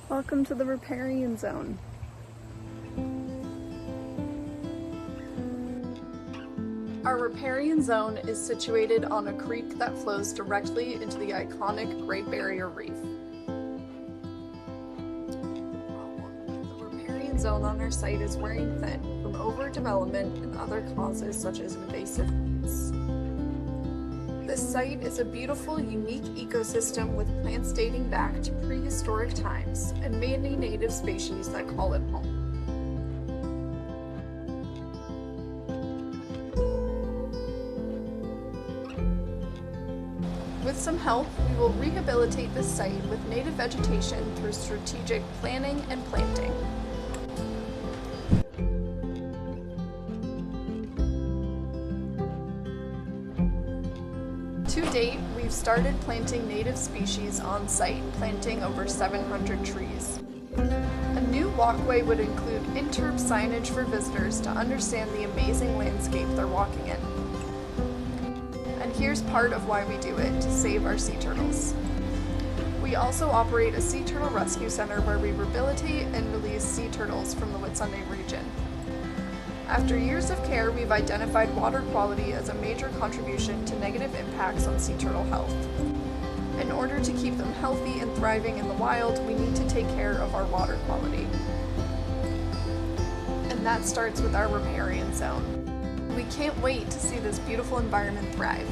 Welcome to the Riparian zone. Our Riparian zone is situated on a creek that flows directly into the iconic Great Barrier Reef. The riparian zone on our site is wearing thin from overdevelopment and other causes such as invasive weeds. This site is a beautiful, unique ecosystem with plants dating back to prehistoric times and many native species that call it home. With some help, we will rehabilitate this site with native vegetation through strategic planning and planting. To date, we've started planting native species on site, planting over 700 trees. A new walkway would include interb signage for visitors to understand the amazing landscape they're walking in. And here's part of why we do it, to save our sea turtles. We also operate a sea turtle rescue center where we rehabilitate and release sea turtles from the Whitsunday region. After years of care, we've identified water quality as a major contribution to negative impacts on sea turtle health. In order to keep them healthy and thriving in the wild, we need to take care of our water quality. And that starts with our riparian zone. We can't wait to see this beautiful environment thrive.